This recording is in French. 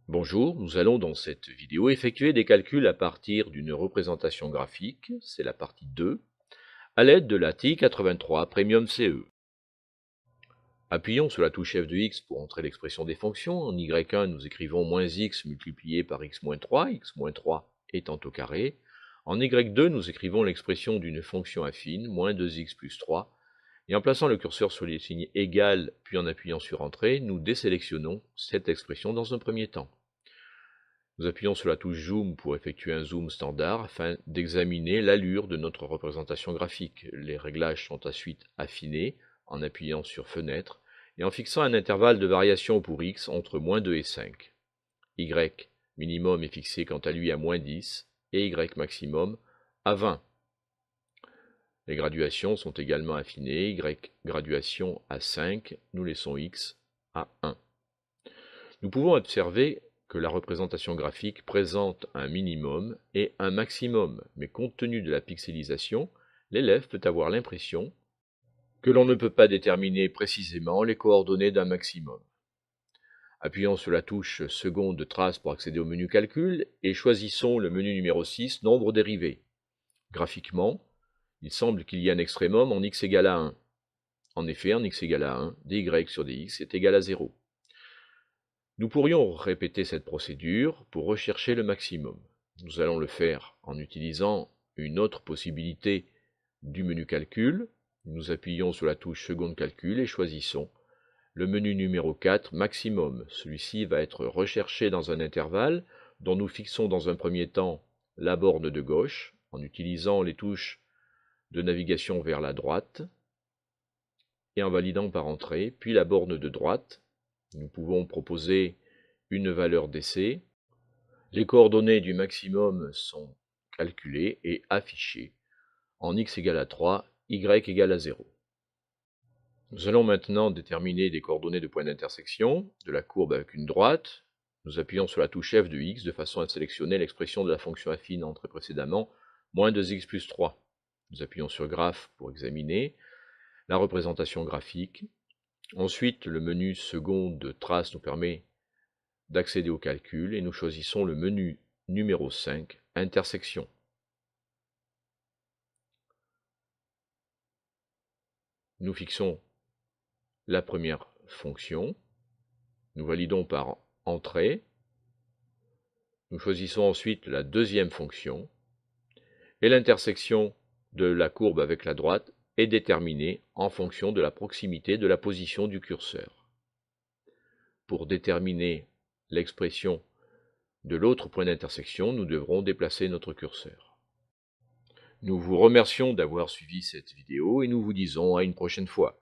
Bonjour, nous allons dans cette vidéo effectuer des calculs à partir d'une représentation graphique, c'est la partie 2, à l'aide de la TI 83 Premium CE. Appuyons sur la touche F de X pour entrer l'expression des fonctions. En Y1, nous écrivons moins x multiplié par x-3 étant au carré. En Y2, nous écrivons l'expression d'une fonction affine, moins 2x plus 3. Et en plaçant le curseur sur les signes égal, puis en appuyant sur Entrée, nous désélectionnons cette expression dans un premier temps. Nous appuyons sur la touche Zoom pour effectuer un zoom standard afin d'examiner l'allure de notre représentation graphique. Les réglages sont ensuite affinés en appuyant sur Fenêtre et en fixant un intervalle de variation pour x entre moins 2 et 5. Y minimum est fixé quant à lui à moins 10 et Y maximum à 20. Les graduations sont également affinées, Y graduation à 5, nous laissons x à 1. Nous pouvons observer que la représentation graphique présente un minimum et un maximum, mais compte tenu de la pixelisation, l'élève peut avoir l'impression que l'on ne peut pas déterminer précisément les coordonnées d'un maximum. Appuyons sur la touche seconde trace pour accéder au menu calcul et choisissons le menu numéro 6, nombre dérivé. Graphiquement, il semble qu'il y ait un extrémum en x égale à 1. En effet, en x égale à 1, dy sur dx est égal à 0. Nous pourrions répéter cette procédure pour rechercher le maximum. Nous allons le faire en utilisant une autre possibilité du menu calcul. Nous appuyons sur la touche seconde calcul et choisissons le menu numéro 4 maximum. Celui-ci va être recherché dans un intervalle dont nous fixons dans un premier temps la borne de gauche en utilisant les touches de navigation vers la droite et en validant par entrée, puis la borne de droite. Nous pouvons proposer une valeur d'essai. Les coordonnées du maximum sont calculées et affichées en x égale à 3, y égale à 0. Nous allons maintenant déterminer des coordonnées de point d'intersection de la courbe avec une droite. Nous appuyons sur la touche F de x de façon à sélectionner l'expression de la fonction affine entrée précédemment, moins 2x plus 3. Nous appuyons sur Graphe pour examiner la représentation graphique. Ensuite, le menu second de trace nous permet d'accéder au calcul et nous choisissons le menu numéro 5, intersection. Nous fixons la première fonction, nous validons par entrée, nous choisissons ensuite la deuxième fonction et l'intersection de la courbe avec la droite est déterminée en fonction de la proximité de la position du curseur. Pour déterminer l'expression de l'autre point d'intersection, nous devrons déplacer notre curseur. Nous vous remercions d'avoir suivi cette vidéo et nous vous disons à une prochaine fois.